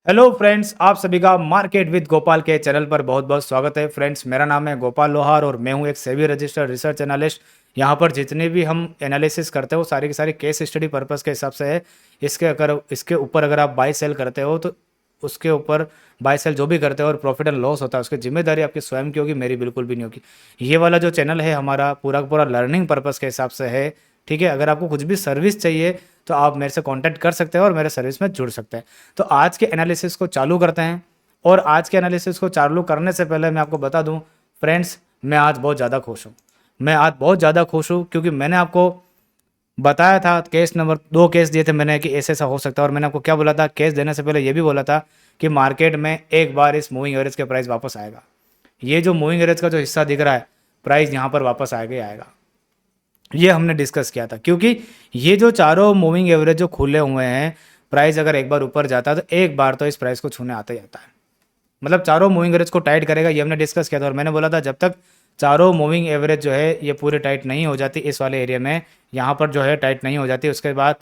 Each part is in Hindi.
हेलो फ्रेंड्स, आप सभी का मार्केट विद गोपाल के चैनल पर बहुत बहुत स्वागत है। फ्रेंड्स, मेरा नाम है गोपाल लोहार और मैं हूं एक सेबी रजिस्टर्ड रिसर्च एनालिस्ट। यहां पर जितने भी हम एनालिसिस करते हो सारी की सारी केस स्टडी पर्पस के हिसाब से है। इसके ऊपर अगर आप बाई सेल करते हो तो उसके ऊपर बाई सेल जो भी करते हो और प्रॉफिट एंड लॉस होता है उसकी जिम्मेदारी आपकी स्वयं की होगी, मेरी बिल्कुल भी नहीं होगी। ये वाला जो चैनल है हमारा पूरा का पूरा लर्निंग पर्पस के हिसाब से है। ठीक है, अगर आपको कुछ भी सर्विस चाहिए तो आप मेरे से कांटेक्ट कर सकते हैं और मेरे सर्विस में जुड़ सकते हैं। तो आज के एनालिसिस को चालू करते हैं। और आज के एनालिसिस को चालू करने से पहले मैं आपको बता दूं फ्रेंड्स, मैं आज बहुत ज़्यादा खुश हूँ। मैं आज बहुत ज़्यादा खुश हूँ क्योंकि मैंने आपको बताया था, केस नंबर 2 केस दिए थे मैंने कि ऐसे ऐसा हो सकता है। और मैंने आपको क्या बोला था, केस देने से पहले ये भी बोला था कि मार्केट में एक बार इस मूविंग एवरेज के प्राइस वापस आएगा। ये जो मूविंग एवरेज का जो हिस्सा दिख रहा है, प्राइस यहाँ पर वापस आएगा ही आएगा। ये हमने डिस्कस किया था क्योंकि ये जो चारों मूविंग एवरेज जो खुले हुए हैं, प्राइस अगर एक बार ऊपर जाता है तो एक बार तो इस प्राइस को छूने आता ही आता है। मतलब चारों मूविंग एवरेज को टाइट करेगा, ये हमने डिस्कस किया था। और मैंने बोला था जब तक चारों मूविंग एवरेज जो है ये पूरे टाइट नहीं हो जाती इस वाले एरिया में, यहाँ पर जो है टाइट नहीं हो जाती, उसके बाद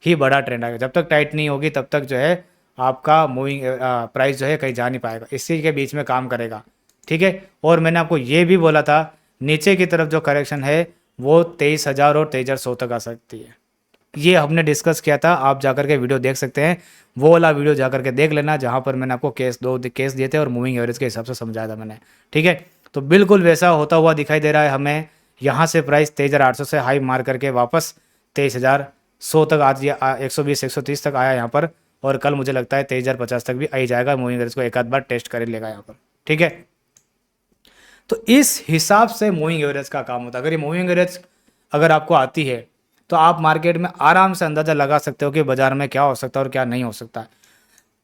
ही बड़ा ट्रेंड आएगा। जब तक टाइट नहीं होगी तब तक जो है आपका मूविंग प्राइस जो है कहीं जा नहीं पाएगा, इसी के बीच में काम करेगा। ठीक है, और मैंने आपको ये भी बोला था नीचे की तरफ जो करेक्शन है वो 23,000 और 23,100 तक आ सकती है। ये हमने डिस्कस किया था, आप जाकर के वीडियो देख सकते हैं। वो वाला वीडियो जाकर के देख लेना जहाँ पर मैंने आपको केस दिए थे और मूविंग एवरेज के हिसाब से समझाया था मैंने। ठीक है, तो बिल्कुल वैसा होता हुआ दिखाई दे रहा है हमें। यहाँ से प्राइस 23,800 से हाई मार करके वापस 23,100 तक आज 120 130 तक आया यहाँ पर। और कल मुझे लगता है 23,050 तक भी आ ही जाएगा। मूविंग एवरेज को एक आध बार टेस्ट कर लेगा यहाँ पर। ठीक है, तो इस हिसाब से मूविंग एवरेज का काम होता है। अगर ये मूविंग एवरेज अगर आपको आती है तो आप मार्केट में आराम से अंदाज़ा लगा सकते हो कि बाजार में क्या हो सकता है और क्या नहीं हो सकता है।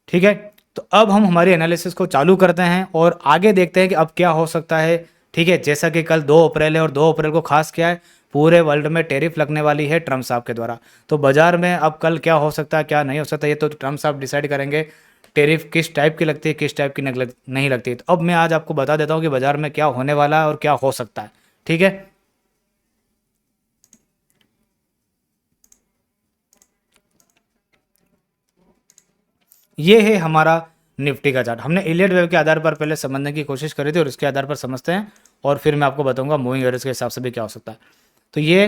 ठीक है, तो अब हम हमारी एनालिसिस को चालू करते हैं और आगे देखते हैं कि अब क्या हो सकता है। ठीक है, जैसा कि कल 2 अप्रैल है और 2 अप्रैल को खास क्या है, पूरे वर्ल्ड में टैरिफ लगने वाली है ट्रम्प साहब के द्वारा। तो बाजार में अब कल क्या हो सकता है क्या नहीं हो सकता, ये तो ट्रम्प साहब डिसाइड करेंगे। टैरिफ किस टाइप की लगती है, किस टाइप की नहीं लगती है। तो अब मैं आज आपको बता देता हूँ कि बाजार में क्या होने वाला है और क्या हो सकता है। ठीक है, ये है हमारा निफ्टी का चार्ट। हमने इलियट वेव के आधार पर पहले समझने की कोशिश करी थी और उसके आधार पर समझते हैं और फिर मैं आपको बताऊंगा मूविंग एवरेज के हिसाब से भी क्या हो सकता है। तो ये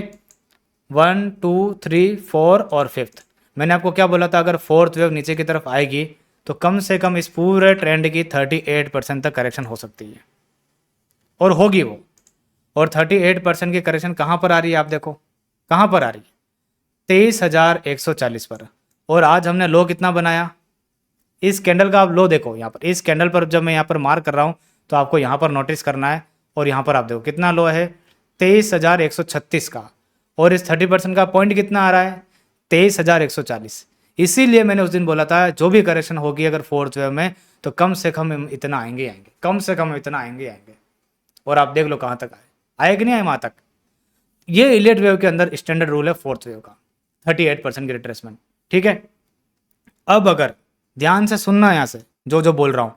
1 2 3 4 और 5th, मैंने आपको क्या बोला था, अगर 4th वेव नीचे की तरफ आएगी तो कम से कम इस पूरे ट्रेंड की 38% तक करेक्शन हो सकती है और होगी वो। और 38% की करेक्शन कहाँ पर आ रही है, आप देखो कहाँ पर आ रही है, 23,140 पर। और आज हमने लो कितना बनाया, इस कैंडल का आप लो देखो यहाँ पर, इस कैंडल पर जब मैं यहाँ पर मार्क कर रहा हूँ तो आपको यहाँ पर नोटिस करना है। और यहाँ पर आप देखो कितना लो है, 23,136 का। और इस 30% का पॉइंट कितना आ रहा है, 23,140। इसीलिए मैंने उस दिन बोला था जो भी करेक्शन होगी अगर 4th वेव में तो कम से कम इतना आएंगे आएंगे, कम से कम इतना आएंगे आएंगे। और आप देख लो कहाँ तक आए कि नहीं आए वहाँ तक। ये इलियट वेव के अंदर स्टैंडर्ड रूल है 4th वेव का, 38% की रिट्रेसमेंट। ठीक है, अब अगर ध्यान से सुनना यहाँ से जो जो बोल रहा हूं,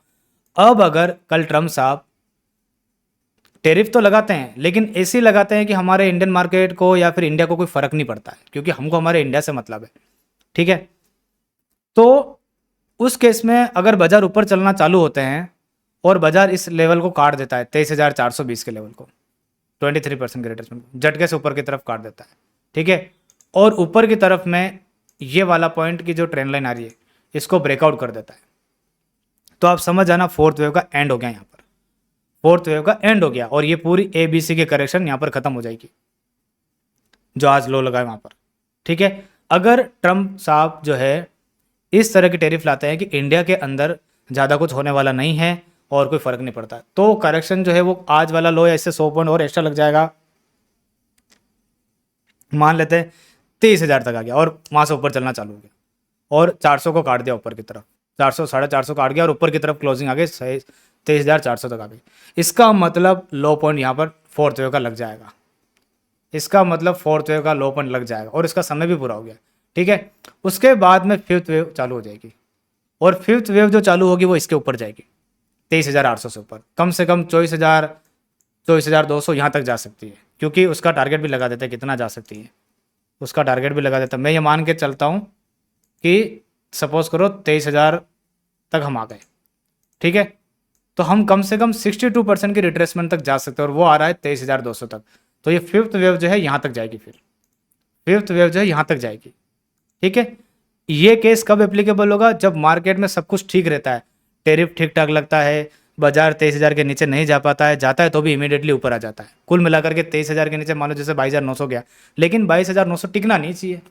अब अगर कल ट्रम्प साहब टेरिफ तो लगाते हैं लेकिन ऐसे लगाते हैं कि हमारे इंडियन मार्केट को या फिर इंडिया को कोई फर्क नहीं पड़ता है क्योंकि हमको हमारे इंडिया से मतलब है। ठीक है, तो उस केस में अगर बाजार ऊपर चलना चालू होते हैं और बाजार इस लेवल को काट देता है 23,420 के लेवल को, 23% के रिट्रेसमेंट को झटके से ऊपर की तरफ काट देता है। ठीक है, और ऊपर की तरफ में ये वाला पॉइंट की जो ट्रेंड लाइन आ रही है इसको ब्रेकआउट कर देता है, तो आप समझ जाना 4th वेव का एंड हो गया। यहाँ पर 4th वेव का एंड हो गया और ये पूरी ABC की करेक्शन यहाँ पर खत्म हो जाएगी जो आज लो लगा है वहाँ पर। ठीक है, अगर ट्रम्प साहब जो है इस तरह की टैरिफ लाते हैं कि इंडिया के अंदर ज़्यादा कुछ होने वाला नहीं है और कोई फर्क नहीं पड़ता, तो करेक्शन जो है वो आज वाला लो है इससे 100 पॉइंट और एक्स्ट्रा लग जाएगा। मान लेते हैं 23,000 तक आ गया और वहाँ से ऊपर चलना चालू हो गया और 400 को काट दिया ऊपर की तरफ, 400 450 काट गया और ऊपर की तरफ क्लोजिंग आ गई 23,400 तक आ गई। इसका मतलब लो पॉइंट यहाँ पर 4th वेव का लग जाएगा, इसका मतलब 4th वेव का लो पॉइंट लग जाएगा और इसका समय भी पूरा हो गया। ठीक है, उसके बाद में 5th वेव चालू हो जाएगी और 5th वेव जो चालू होगी वो इसके ऊपर जाएगी 23,800 से ऊपर, कम से कम 24,200 यहाँ तक जा सकती है क्योंकि उसका टारगेट भी लगा देते हैं कितना जा सकती है, उसका टारगेट भी लगा देता है। मैं ये मान के चलता हूँ कि सपोज करो 23,000 तक हम आ गए, ठीक है। तो हम कम से कम 62% की रिट्रेसमेंट तक जा सकते हैं और वो आ रहा है 23,200 तक। तो ये फिफ्थ वेव जो है यहाँ तक जाएगी, फिर फिफ्थ वेव जो है यहाँ तक जाएगी, ठीक है। ये केस कब एप्लीकेबल होगा? जब मार्केट में सब कुछ ठीक रहता है, टेरिफ ठीक ठाक लगता है, बाजार 23,000 के नीचे नहीं जा पाता है, जाता है तो भी इमीडिएटली ऊपर आ जाता है। कुल मिलाकर के 23,000 के नीचे मान लो जैसे 22,900 गया, लेकिन 22,900 टिकना नहीं चाहिए,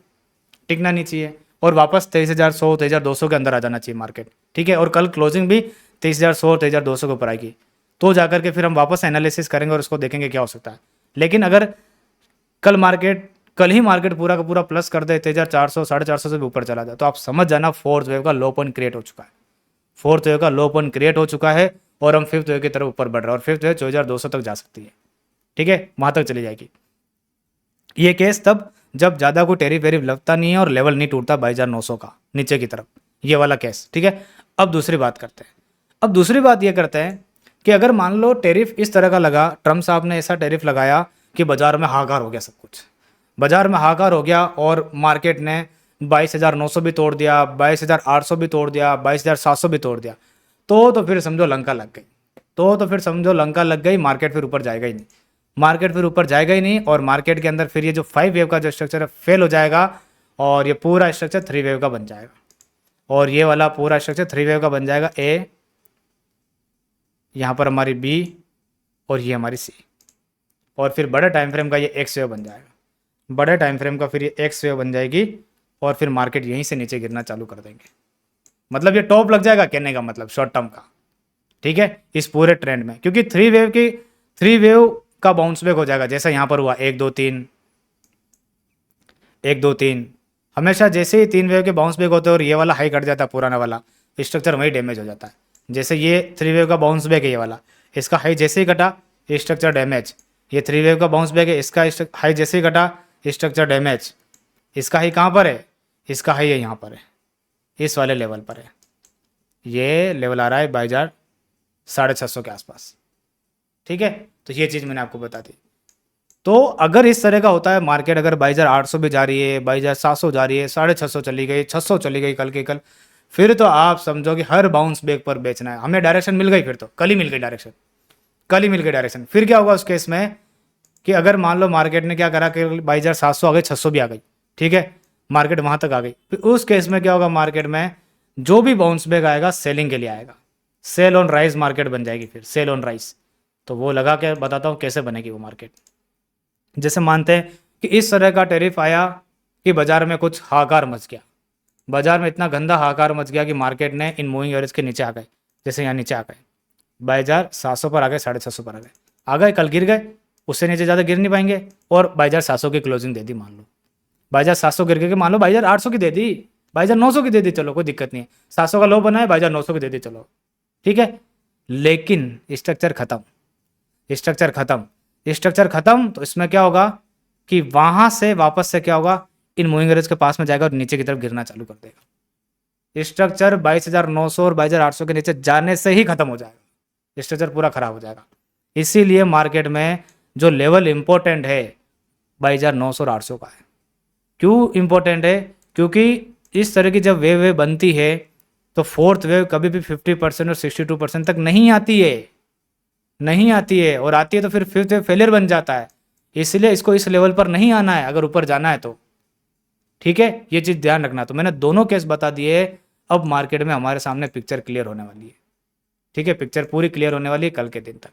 टिकना नहीं चाहिए, और वापस 23,100 23,200 के अंदर आ जाना चाहिए मार्केट, ठीक है। और कल क्लोजिंग भी 23,100 23,200 के ऊपर आएगी, तो जाकर के फिर हम वापस एनालिसिस करेंगे और उसको देखेंगे क्या हो सकता है। लेकिन अगर कल ही मार्केट पूरा का पूरा प्लस कर दे, 23,400 450 से भी ऊपर चला जाए, तो आप समझ जाना फोर्थ वेव का लो पॉइंट क्रिएट हो चुका है, फोर्थ वेव का लो पॉइंट क्रिएट हो चुका है और हम फिफ्थ वेव की तरफ ऊपर बढ़ रहे हैं। और फिफ्थ वेव 24,200 तक जा सकती है, ठीक है, वहां तक चली जाएगी। ये केस तब जब ज़्यादा कोई टेरिफ वेरिफ लगता नहीं है और लेवल नहीं टूटता 22,900 का नीचे की तरफ, ये वाला केस, ठीक है। अब दूसरी बात करते हैं। अब दूसरी बात ये करते हैं कि अगर मान लो टेरिफ इस तरह का लगा, ट्रम्प साहब ने ऐसा टेरिफ लगाया कि बाजार में हाहाकार हो गया, सब कुछ बाजार में हाहाकार हो गया और मार्केट ने 22,900 भी तोड़ दिया, 22,800 भी तोड़ दिया, 22,700 भी तोड़ दिया, तो फिर समझो लंका लग गई, तो फिर समझो लंका लग गई, मार्केट फिर ऊपर जाएगा ही नहीं, मार्केट फिर ऊपर जाएगा ही नहीं। और मार्केट के अंदर फिर ये जो 5 वेव का जो स्ट्रक्चर है फेल हो जाएगा और ये पूरा स्ट्रक्चर 3 वेव का बन जाएगा, और ये वाला पूरा स्ट्रक्चर 3 वेव का बन जाएगा। ए, यहाँ पर हमारी बी और ये हमारी सी, और फिर बड़े टाइम फ्रेम का ये एक्स वेव बन जाएगा, बड़े टाइम फ्रेम का फिर ये एक्स वेव बन जाएगी और फिर मार्केट यहीं से नीचे गिरना चालू कर देंगे। मतलब ये टॉप लग जाएगा, कहने का मतलब शॉर्ट टर्म का, ठीक है, इस पूरे ट्रेंड में। क्योंकि 3 वेव का बाउंस बैक हो जाएगा, जैसा यहाँ पर हुआ 1 2 3 1 2 3, हमेशा जैसे ही 3 वेव के बाउंस बैक होते हैं और ये वाला हाई कट जाता है, पुराना वाला स्ट्रक्चर वही डैमेज हो जाता है। जैसे ये 3 वेव का बाउंस बैक है, ये वाला, इसका हाई जैसे ही कटा स्ट्रक्चर डैमेज, ये 3 वेव का बाउंस बैक है, इसका हाई जैसे ही कटा स्ट्रक्चर डैमेज, इसका हाई कहाँ पर है, इसका हाई है यहाँ पर है, इस वाले लेवल पर है, ये लेवल आ रहा है 22,650 के आसपास, ठीक है। तो ये चीज़ मैंने आपको बता दी। तो अगर इस तरह का होता है मार्केट, अगर 22,800 भी जा रही है, 22,700 जा रही है, 650 चली गई, 600 चली गई कल की कल, फिर तो आप समझो कि हर बाउंस बैक पर बेचना है। हमें डायरेक्शन मिल गई, फिर तो कल ही मिल गई डायरेक्शन, कल ही मिल गई डायरेक्शन। फिर क्या होगा उस केस में कि अगर मान लो मार्केट ने क्या करा कि 22,700 आ गई, 600 भी आ गई, ठीक है, मार्केट वहाँ तक आ गई, फिर उस केस में क्या होगा, मार्केट में जो भी बाउंस बैक आएगा सेलिंग के लिए आएगा, सेल ऑन राइज मार्केट बन जाएगी, फिर सेल ऑन राइज। तो वो लगा के बताता हूँ कैसे बनेगी वो मार्केट। जैसे मानते हैं कि इस तरह का टेरिफ आया कि बाजार में कुछ हाहाकार मच गया, बाजार में इतना गंदा हाहाकार मच गया कि मार्केट ने इन मूविंग एवरेज के नीचे आ गए, जैसे यहाँ नीचे आ गए 22,700 पर आ गए, 650 पर आ गए, कल गिर गए, उससे नीचे ज़्यादा गिर नहीं पाएंगे, और 22,700 की क्लोजिंग दे दी, मान लो 22,700 गिर गए, मान लो 22,800 की दे दी, 22,900 की दे दी, चलो कोई दिक्कत नहीं है, 700 का लो बना है, 22,900 की दे दी, चलो ठीक है। लेकिन स्ट्रक्चर खत्म, स्ट्रक्चर खत्म, स्ट्रक्चर खत्म, तो इसमें क्या होगा कि वहां से वापस से क्या होगा, इन मूविंग एवरेज के पास में जाएगा और नीचे की तरफ गिरना चालू कर देगा। स्ट्रक्चर 22,900 और 22,800 के नीचे जाने से ही खत्म हो जाएगा, स्ट्रक्चर पूरा खराब हो जाएगा। इसीलिए मार्केट में जो लेवल इंपॉर्टेंट है 22,900 और 800 का है। क्यों इंपॉर्टेंट है? क्योंकि इस तरह की जब वेव बनती है तो फोर्थ वेव कभी भी 50% और 62% तक नहीं आती है, नहीं आती है, और आती है तो फिर फिफ्थ वेव फेलियर बन जाता है। इसलिए इसको इस लेवल पर नहीं आना है अगर ऊपर जाना है तो, ठीक है, ये चीज़ ध्यान रखना। तो मैंने दोनों केस बता दिए। अब मार्केट में हमारे सामने पिक्चर क्लियर होने वाली है, ठीक है, पिक्चर पूरी क्लियर होने वाली है कल के दिन तक,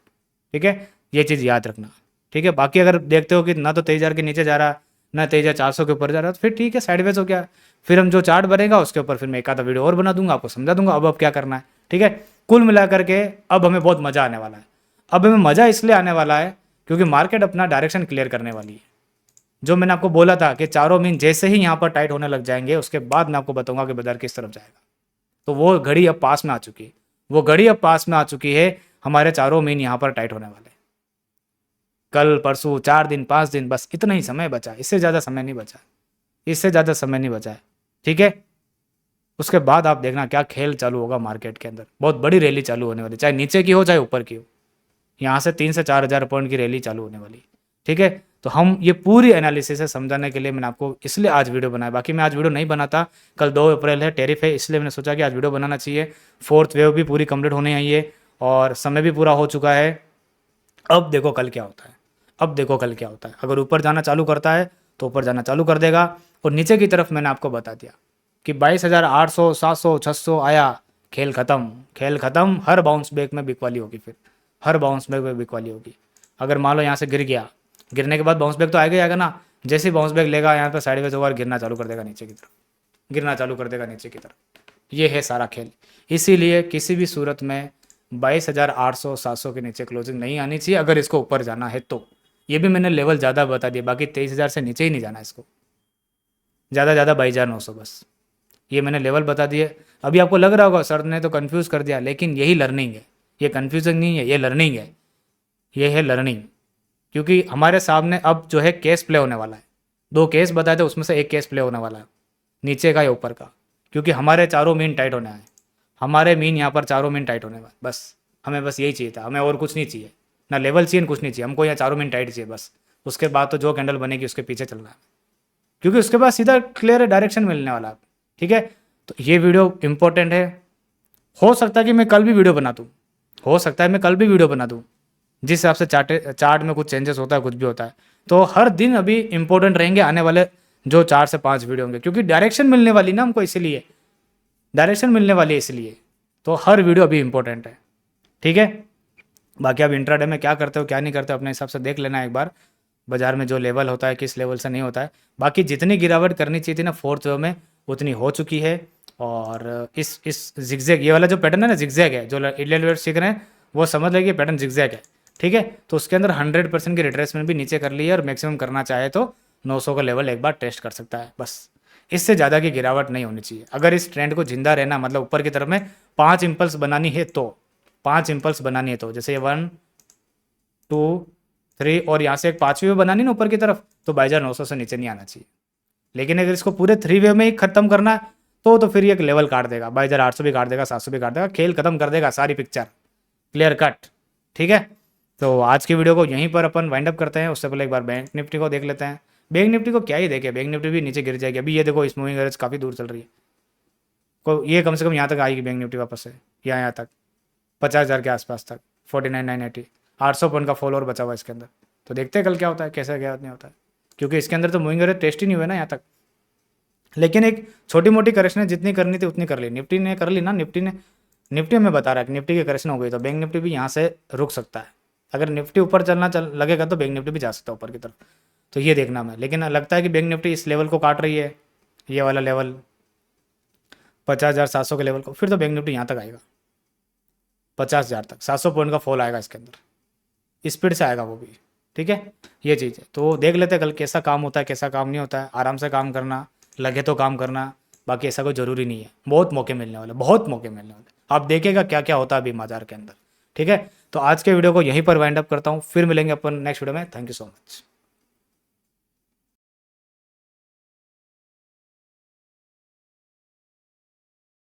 ठीक है, ये चीज़ याद रखना, ठीक है। बाकी अगर देखते हो कि ना तो 23,000 के नीचे जा रहा, ना 23,400 के ऊपर जा रहा, तो फिर ठीक है, साइडवेज हो गया, फिर हम जो चार्ट बनेगा उसके ऊपर फिर मैं एक आधा वीडियो और बना दूंगा, आपको समझा दूंगा अब क्या करना है, ठीक है। कुल मिला करके अब हमें बहुत मज़ा आने वाला है। अब हमें मज़ा इसलिए आने वाला है क्योंकि मार्केट अपना डायरेक्शन क्लियर करने वाली है। जो मैंने आपको बोला था कि चारों मीन जैसे ही यहाँ पर टाइट होने लग जाएंगे उसके बाद मैं आपको बताऊंगा कि बाजार किस तरफ जाएगा। तो वो घड़ी अब पास में आ चुकी है, वो घड़ी अब पास में आ चुकी है, हमारे चारों मीन यहाँ पर टाइट होने वाले। कल परसों 4 दिन 5 दिन, बस इतना ही समय बचा, इससे ज़्यादा समय नहीं बचा, इससे ज़्यादा समय नहीं बचा है, ठीक है। उसके बाद आप देखना क्या खेल चालू होगा मार्केट के अंदर। बहुत बड़ी रैली चालू होने वाली, चाहे नीचे की हो चाहे ऊपर की हो। यहाँ से 3 से 4 हज़ार पॉइंट की रैली चालू होने वाली, ठीक है। तो हम ये पूरी एनालिसिस है समझाने के लिए मैंने आपको इसलिए आज वीडियो बनाया। बाकी मैं आज वीडियो नहीं बनाता, कल 2 अप्रैल है, टैरिफ है, इसलिए मैंने सोचा कि आज वीडियो बनाना चाहिए। 4th वेव भी पूरी कंप्लीट होने आई है और समय भी पूरा हो चुका है। अब देखो कल क्या होता है, अब देखो कल क्या होता है। अगर ऊपर जाना चालू करता है तो ऊपर जाना चालू कर देगा, और नीचे की तरफ मैंने आपको बता दिया कि 22,800, 700, 600 आया, खेल ख़त्म, खेल ख़त्म। हर बाउंस बैक में बिकवाली होगी, फिर हर बाउंस बैक में बिकवाली होगी। अगर मान लो यहाँ से गिर गया, गिरने के बाद बाउंस बैक तो आएगा ही आएगा ना। जैसे ही बाउंस बैक लेगा यहाँ पर साइडवेज ओवर गिरना चालू कर देगा नीचे की तरफ, गिरना चालू कर देगा नीचे की तरफ। ये है सारा खेल। इसीलिए किसी भी सूरत में 22,800, 700 के नीचे क्लोजिंग नहीं आनी चाहिए अगर इसको ऊपर जाना है तो। ये भी मैंने लेवल ज़्यादा बता दिया, बाकी 23,000 से नीचे ही नहीं जाना इसको, ज़्यादा 22,900 बस। ये मैंने लेवल बता दिए। अभी आपको लग रहा होगा सर ने तो कंफ्यूज कर दिया, लेकिन यही लर्निंग है, ये कन्फ्यूजन नहीं है, ये लर्निंग है, ये है लर्निंग। क्योंकि हमारे सामने अब जो है केस प्ले होने वाला है। 2 केस बताए थे, उसमें से एक केस प्ले होने वाला है, नीचे का या ऊपर का। क्योंकि हमारे चारों मीन टाइट होने आए, हमारे मीन यहाँ पर चारों मीन टाइट होने वाले, बस हमें बस यही चाहिए था, हमें और कुछ नहीं चाहिए, ना लेवल चाहिए, कुछ नहीं चाहिए हमको, यहाँ चारों मीन टाइट चाहिए बस। उसके बाद तो जो कैंडल बनेगी उसके पीछे चलना है, क्योंकि उसके बाद सीधा क्लियर डायरेक्शन मिलने वाला है। ठीक है, तो ये वीडियो इंपॉर्टेंट है। हो सकता है कि मैं कल भी वीडियो बना दूँ, हो सकता है मैं कल भी वीडियो बना दूँ, जिस हिसाब से चार्ट में कुछ चेंजेस होता है, कुछ भी होता है। तो हर दिन अभी इंपॉर्टेंट रहेंगे आने वाले जो 4 से 5 वीडियो होंगे, क्योंकि डायरेक्शन मिलने वाली ना हमको, इसीलिए डायरेक्शन मिलने वाली है, इसलिए तो हर वीडियो अभी इंपॉर्टेंट है। ठीक है, बाकी आप इंट्राडे में क्या करते हो क्या नहीं करते हो अपने हिसाब से देख लेना एक बार, बाजार में जो लेवल होता है किस लेवल से नहीं होता है। बाकी जितनी गिरावट करनी चाहिए थी ना 4th वेव में, उतनी हो चुकी है। और इस जिगजैग, ये वाला जो पैटर्न है ना जिगजैग है, जो इलेवेट सीख रहे हैं वो समझ लेंगे पैटर्न जिगजैग है। ठीक है, तो उसके अंदर 100% की रिट्रेसमेंट भी नीचे कर ली है, और मैक्सिमम करना चाहे तो 900 का लेवल एक बार टेस्ट कर सकता है बस। इससे ज़्यादा की गिरावट नहीं होनी चाहिए अगर इस ट्रेंड को जिंदा रहना, मतलब ऊपर की तरफ में 5 इम्पल्स बनानी है तो, 5 इम्पल्स बनानी है तो, जैसे ये 1, 2, 3 और यहाँ से एक 5वीं वेव बनानी ना ऊपर की तरफ, तो 22,900 से नीचे नहीं आना चाहिए। लेकिन अगर इसको पूरे 3 वेव में ही खत्म करना है तो फिर ये एक लेवल काट देगा, 22,800 भी काट देगा, 700 भी काट देगा, खेल खत्म कर देगा, सारी पिक्चर क्लियर कट। ठीक है, तो आज की वीडियो को यहीं पर अपन वाइंड अप करते हैं। उससे पहले एक बार बैंक निफ्टी को देख लेते हैं। बैंक निफ्टी को क्या ही देखे, बैंक निफ्टी भी नीचे गिर जाएगी। अभी ये देखो इस मूविंग एवरेज काफ़ी दूर चल रही है, को ये कम से कम यहाँ तक आएगी बैंक निफ्टी वापस से, यहाँ तक 50,000 के आसपास तक, 49,980, 800 पॉइंट का फॉल और बचा हुआ इसके अंदर। तो देखते हैं कल क्या होता है, कैसे क्या नहीं होता है, क्योंकि इसके अंदर तो मूविंग एवरेज टेस्ट ही नहीं हुआ ना यहाँ तक। लेकिन एक छोटी मोटी करेक्शन है, जितनी करनी थी उतनी कर ली, निफ्टी ने कर ली ना। निफ्टी में बता रहा है कि निफ्टी की करेक्शन हो गई, तो बैंक निफ्टी भी यहाँ से रुक सकता है। अगर निफ्टी ऊपर चलना लगेगा तो बैंक निफ्टी भी जा सकता है ऊपर की तरफ, तो ये देखना मैं। लेकिन लगता है कि बैंक निफ्टी इस लेवल को काट रही है, ये वाला लेवल 50,700 के लेवल को, फिर तो बैंक निफ्टी यहाँ तक आएगा, 50,000 तक, 700 पॉइंट का फॉल आएगा इसके अंदर, स्पीड से आएगा वो भी। ठीक है, ये चीज़ है। तो देख लेते हैं कल कैसा काम होता है, कैसा काम नहीं होता है। आराम से काम करना, लगे तो काम करना, बाकी ऐसा कोई ज़रूरी नहीं है। बहुत मौके मिलने वाले, बहुत मौके मिलने वाले, आप देखेगा क्या क्या होता है अभी बाजार के अंदर। ठीक है, तो आज के वीडियो को यहीं पर वाइंड अप करता हूँ, फिर मिलेंगे अपन नेक्स्ट वीडियो में। Thank you so much.